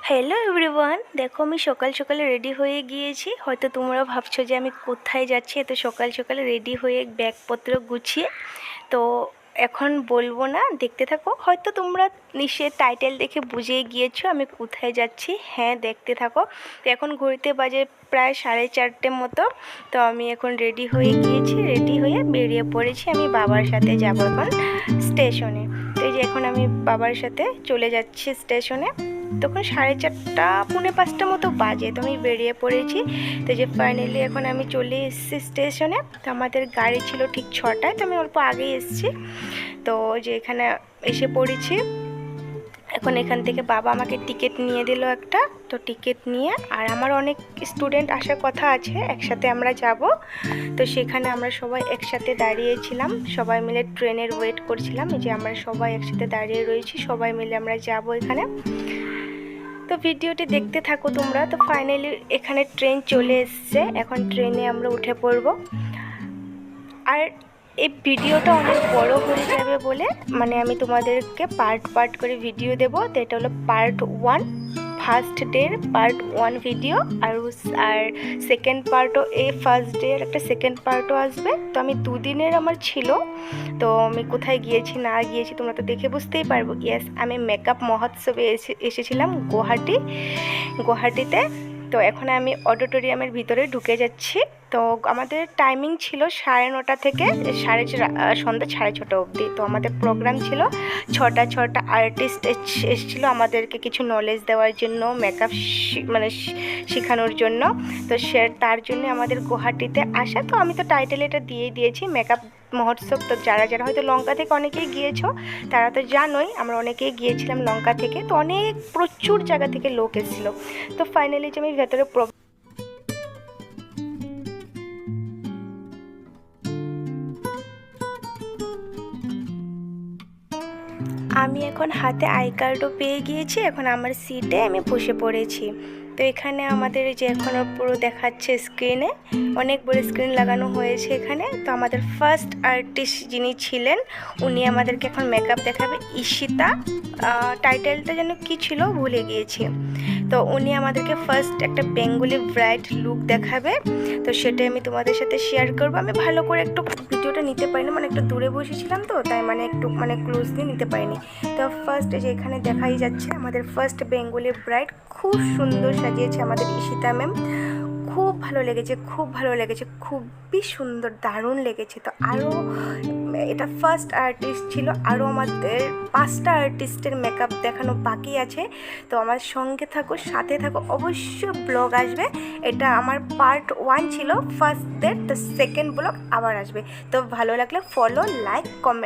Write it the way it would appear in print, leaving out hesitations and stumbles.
Hello everyone, দেখো আমি সকাল সকালে রেডি হয়ে গিয়েছি। হয়তো তোমরা ভাবছো যে আমি কোথায় যাচ্ছি এত সকাল সকালে রেডি হয়ে ব্যাগপত্র গুছিয়ে। তো এখন বলবো না, দেখতে থাকো। হয়তো তোমরা নিশ্চয়ই টাইটেল দেখে বুঝেই গিয়েছো আমি কোথায় যাচ্ছি। হ্যাঁ, দেখতে থাকো। তো এখন ঘড়িতে বাজে প্রায় 4:30 মতো। তো আমি এখন রেডি হয়ে গিয়েছি, রেডি হয়ে বেরিয়ে পড়েছি। আমি বাবার সাথে যাবো এখন স্টেশনে। তো এই যে এখন আমি বাবার সাথে চলে যাচ্ছি স্টেশনে। তখন 4:30 পৌনে 5টা মতো বাজে। তো আমি বেরিয়ে পড়েছি। তো যে ফাইনালি এখন আমি চলে এসেছি স্টেশনে। তো আমাদের গাড়ি ছিল ঠিক 6টায়, তো আমি অল্প আগেই এসেছি। তো যে এখানে এসে পড়েছি। এখন এখান থেকে বাবা আমাকে টিকিট নিয়ে দিল একটা। তো টিকিট নিয়ে, আর আমার অনেক স্টুডেন্ট আসার কথা আছে, একসাথে আমরা যাব। তো সেখানে আমরা সবাই একসাথে দাঁড়িয়েছিলাম, সবাই মিলে ট্রেনের ওয়েট করছিলাম। এই যে আমরা সবাই একসাথে দাঁড়িয়ে রয়েছি, সবাই মিলে আমরা যাব এখানে। তো ভিডিওটি দেখতে থাকো তোমরা। তো ফাইনালি এখানে ট্রেন চলে এসছে, এখন ট্রেনে আমরা উঠে পড়ব। আর এই ভিডিওটা অনেক বড় হয়ে যাবে বলে আমি তোমাদেরকে পার্ট পার্ট করে ভিডিও দেব। তো এটা হলো পার্ট 1, ফার্স্ট ডের পার্ট 1 ভিডিও। আর সেকেন্ড পার্টও, এই ফার্স্ট ডে এর একটা সেকেন্ড পার্টও আসবে। তো আমি 2 দিনের আমার ছিল। তো আমি কোথায় গিয়েছি না গিয়েছি তোমরা তো দেখে বুঝতেই পারবো। ইয়েস, আমি মেকআপ মহোৎসবে এসেছিলাম গুয়াহাটিতে। তো এখন আমি অডিটোরিয়ামের ভিতরে ঢুকে যাচ্ছি। তো আমাদের টাইমিং ছিল 9:30 থেকে সন্ধ্যা 6:30 অবধি। তো আমাদের প্রোগ্রাম ছিল 6টা আর্টিস্ট এসেছিলো আমাদেরকে কিছু নলেজ দেওয়ার জন্য, মেকআপ শেখানোর জন্য। তো তার জন্য আমাদের গুয়াহাটিতে আসা। তো আমি তো টাইটেল এটা দিয়েই দিয়েছি, মেকআপ মহোৎসব। তো যারা যারা হয়তো লঙ্কা থেকে অনেকেই গিয়েছো তারা তো জানোই, আমরা অনেকেই গিয়েছিলাম লঙ্কা থেকে। তো প্রচুর জায়গা থেকে লোক এসেছিলো। তো ফাইনালি যে আমি ভেতরে আমি এখন হাতে আই কার্ডও পেয়ে গিয়েছি। এখন আমার সিটে আমি বসে পড়েছি। তো এখানে আমাদের যে এখনও পুরো দেখাচ্ছে স্ক্রিনে, অনেক বড় স্ক্রিন লাগানো হয়েছে এখানে। তো আমাদের ফার্স্ট আর্টিস্ট যিনি ছিলেন উনি আমাদেরকে এখন মেকআপ দেখাবে। ঈশিতা, টাইটেলটা যেন কী ছিল ভুলে গিয়েছি। তো উনি আমাদেরকে ফার্স্ট একটা বেঙ্গলি ব্রাইড লুক দেখাবে। তো সেটাই আমি তোমাদের সাথে শেয়ার করবো। আমি ভালো করে একটু ভিডিওটা নিতে পারিনি, একটু দূরে বসেছিলাম, তো তাই একটু ক্লোজলি নিতে পারিনি। তো ফার্স্ট যে এখানে দেখাই যাচ্ছে আমাদের ফার্স্ট বেঙ্গলি ব্রাইড, খুব সুন্দর সাজিয়েছে আমাদের ঈশিতা ম্যাম। খুব ভালো লেগেছে, খুবই সুন্দর, দারুণ লেগেছে। তো আরও এটা ফার্স্ট আর্টিস্ট ছিল, আরও আমাদের 5টা আর্টিস্টের মেকআপ দেখানো বাকি আছে। তো আমার সঙ্গে থাকো, সাথে থাকো, অবশ্যই ব্লগ আসবে। এটা আমার পার্ট 1 ছিল ফার্স্ট ডে, তো সেকেন্ড ব্লগ আবার আসবে। তো ভালো লাগলে ফলো, লাইক, কমেন্ট।